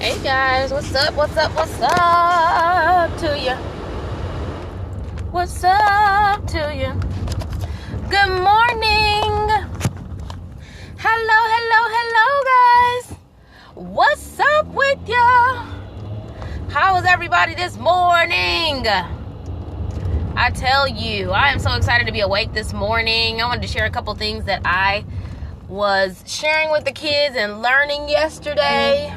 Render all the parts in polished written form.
Hey guys, what's up? What's up to you? What's up to you? Good morning. Hello, guys. What's up with ya? How is everybody this morning? I tell you, I am so excited to be awake this morning. I wanted to share a couple things that I was sharing with the kids and learning yesterday.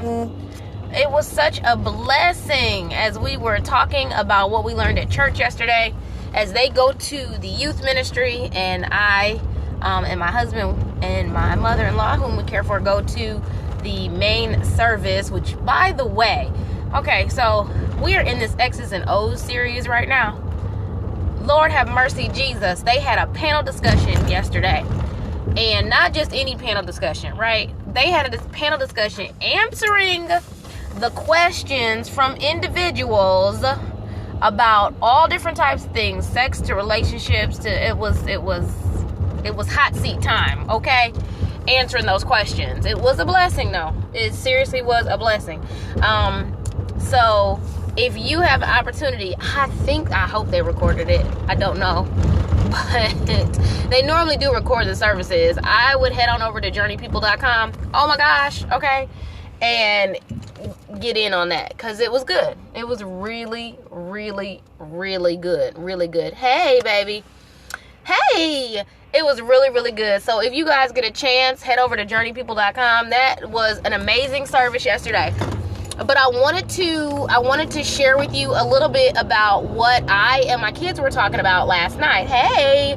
It was such a blessing as we were talking about what we learned at church yesterday, as they go to the youth ministry, and I and my husband and my mother-in-law, whom we care for, go to the main service, which, by the way, okay, so we are in this X's and O's series right now. Lord have mercy, Jesus. They had a panel discussion yesterday, and not just any panel discussion, right? They had a panel discussion answering the questions from individuals about all different types of things, sex to relationships to it was hot seat time, okay? Answering those questions. It was a blessing though. It seriously was a blessing. So if you have an opportunity, I hope they recorded it. I don't know. But they normally do record the services. I would head on over to journeypeople.com. Oh my gosh, okay? And get in on that, because it was good. It was really, really, really good. Really good. Hey, baby. Hey! It was really, really good. So if you guys get a chance, head over to journeypeople.com. That was an amazing service yesterday. But I wanted to share with you a little bit about what I and my kids were talking about last night. Hey!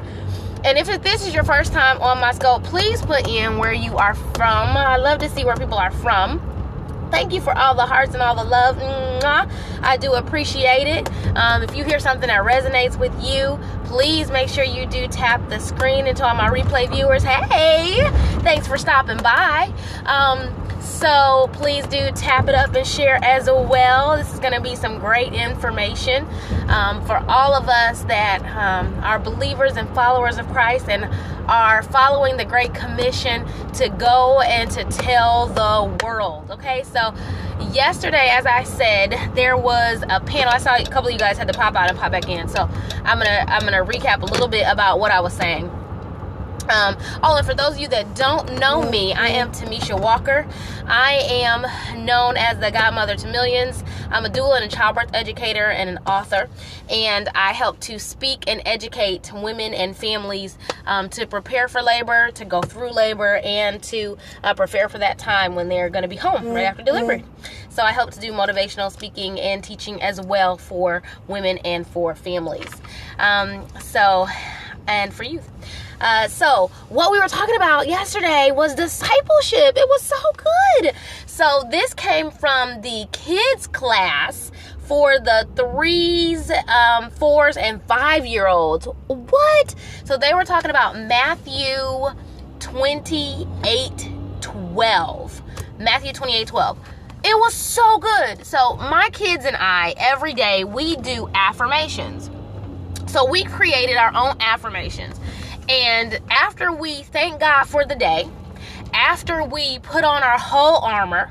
And if this is your first time on my scope, please put in where you are from. I love to see where people are from. Thank you for all the hearts and all the love. Mwah. I do appreciate it. If you hear something that resonates with you, please make sure you do tap the screen. And to all my replay viewers, hey, thanks for stopping by. So please do tap it up and share as well. This is going to be some great information for all of us that are believers and followers of Christ and are following the Great Commission to go and to tell the world. Okay, so yesterday, as I said, there was a panel. I saw a couple of you guys had to pop out and pop back in, so I'm gonna recap a little bit about what I was saying. And for those of you that don't know me, I am TomeshaWalker. I am known as the godmother to millions. I'm a doula and a childbirth educator and an author, and I help to speak and educate women and families to prepare for labor, to go through labor, and to prepare for that time when they're going to be home right after delivery. So I help to do motivational speaking and teaching as well for women and for families. And for youth. So what we were talking about yesterday was discipleship. It was so good. So this came from the kids class for the 3s, 4s, and 5-year-olds. What? So they were talking about Matthew 28:12. Matthew 28:12. It was so good. So my kids and I, every day, we do affirmations. So we created our own affirmations. And after we thank God for the day, after we put on our whole armor,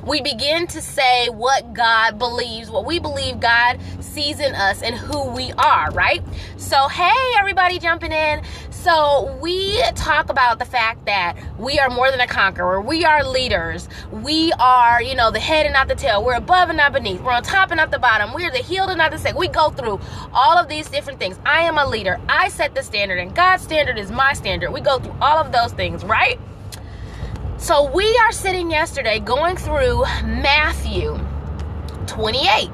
we begin to say what God believes, what we believe God sees in us and who we are, right? So, hey, everybody jumping in. So we talk about the fact that we are more than a conqueror. We are leaders. We are, the head and not the tail. We're above and not beneath. We're on top and not the bottom. We're the healed and not the sick. We go through all of these different things. I am a leader. I set the standard, and God's standard is my standard. We go through all of those things, right? So we are sitting yesterday going through Matthew 28.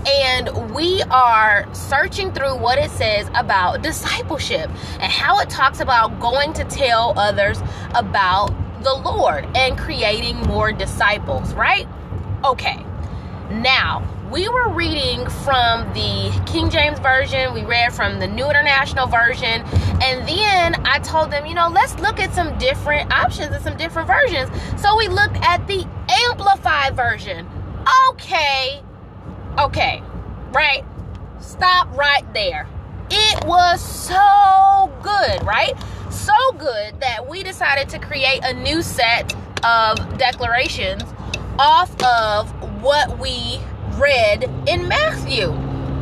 And we are searching through what it says about discipleship and how it talks about going to tell others about the Lord and creating more disciples, right? Okay. Now, we were reading from the King James Version. We read from the New International Version. And then I told them, let's look at some different options and some different versions. So we looked at the Amplified Version. Okay, right? Stop right there. It was so good, right? So good that we decided to create a new set of declarations off of what we read in Matthew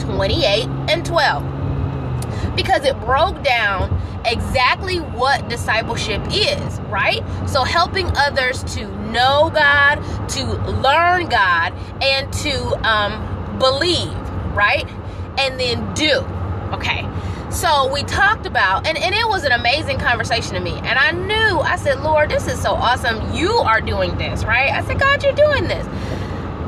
28 and 12, because it broke down exactly what discipleship is, right? So helping others to know God, to learn God, and to believe, right? And then do. Okay. So we talked about, and it was an amazing conversation to me. And I said, Lord, this is so awesome. You are doing this, right? I said, God, you're doing this.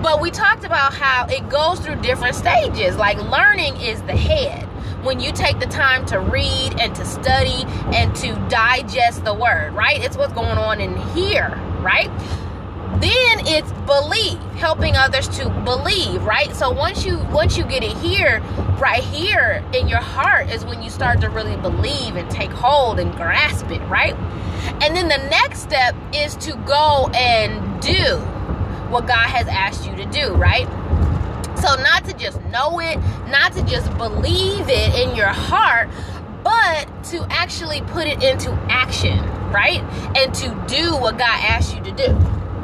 But we talked about how it goes through different stages. Like learning is the head. When you take the time to read and to study and to digest the word, right? It's what's going on in here, right? Then it's believe, helping others to believe, right? So once you get it here, right here in your heart is when you start to really believe and take hold and grasp it, right? And then the next step is to go and do what God has asked you to do, right? So not to just know it, not to just believe it in your heart, but to actually put it into action, right? And to do what God asked you to do,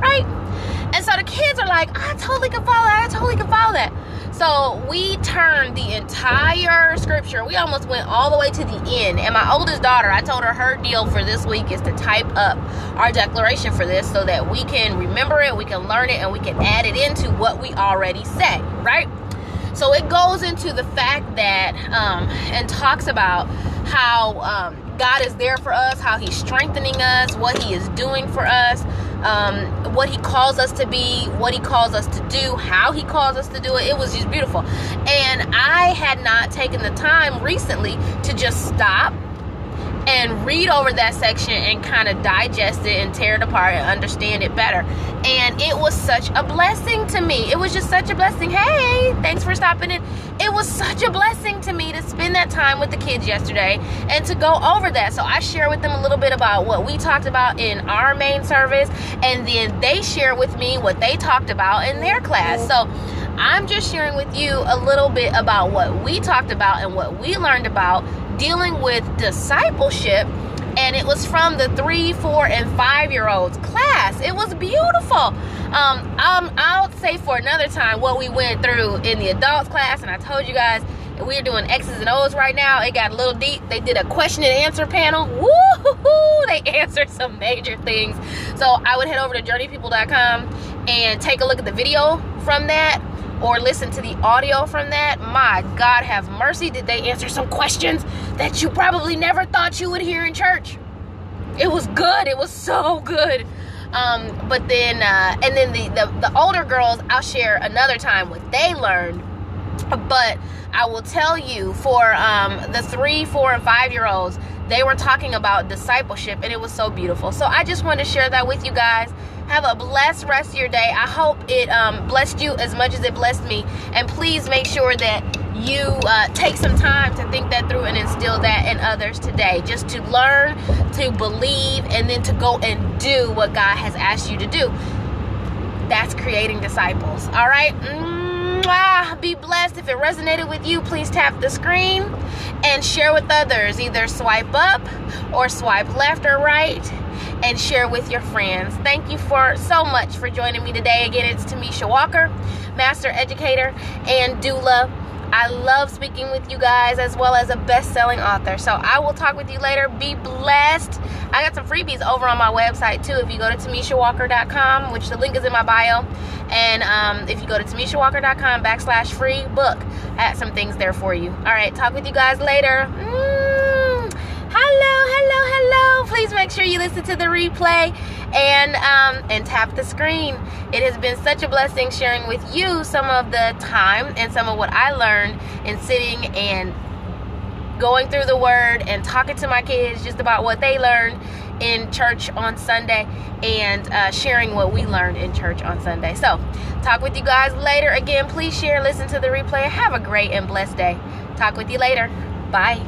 right? And so the kids are like, I totally can follow that. So we turned the entire scripture. We almost went all the way to the end. And my oldest daughter, I told her deal for this week is to type up our declaration for this so that we can remember it, we can learn it, and we can add it into what we already say, right? So it goes into the fact that, and talks about how God is there for us, how he's strengthening us, what he is doing for us, what he calls us to be, what he calls us to do, how he calls us to do it. It was just beautiful. And I had not taken the time recently to just stop and read over that section and kind of digest it and tear it apart and understand it better. And it was such a blessing to me. It was just such a blessing. Hey, thanks for stopping in. It was such a blessing to me to spend that time with the kids yesterday and to go over that. So I share with them a little bit about what we talked about in our main service, and then they share with me what they talked about in their class. So I'm just sharing with you a little bit about what we talked about and what we learned about dealing with discipleship. And it was from the 3, 4, and 5-year-olds class. It was beautiful. I'll say for another time what we went through in the adults class. And I told you guys we're doing X's and O's right now. It got a little deep. They did a question and answer panel. Woo-hoo-hoo! They answered some major things. So I would head over to journeypeople.com and take a look at the video from that, or listen to the audio from that. My God, have mercy. Did they answer some questions that you probably never thought you would hear in church? It was good. It was so good. But then, and then the older girls, I'll share another time what they learned. But I will tell you, for the 3, 4, and 5-year-olds, they were talking about discipleship, and it was so beautiful. So I just wanted to share that with you guys. Have a blessed rest of your day. I hope it blessed you as much as it blessed me. And please make sure that you take some time to think that through and instill that in others today. Just to learn, to believe, and then to go and do what God has asked you to do. That's creating disciples. All right? Be blessed. If it resonated with you, please tap the screen and share with others. Either swipe up or swipe left or right, and share with your friends. Thank you so much for joining me today. Again, it's TomeshaWalker, Master Educator and Doula. I love speaking with you guys, as well as a best-selling author. So I will talk with you later. Be blessed. I got some freebies over on my website too. If you go to TomeshaWalker.com, which the link is in my bio, and if you go to TomeshaWalker.com/free book, I have some things there for you. All right, talk with you guys later. Hello. Please make sure you listen to the replay and tap the screen. It has been such a blessing sharing with you some of the time and some of what I learned in sitting and going through the word and talking to my kids just about what they learned in church on Sunday, and sharing what we learned in church on Sunday. So talk with you guys later. Again, please share, listen to the replay. Have a great and blessed day. Talk with you later. Bye.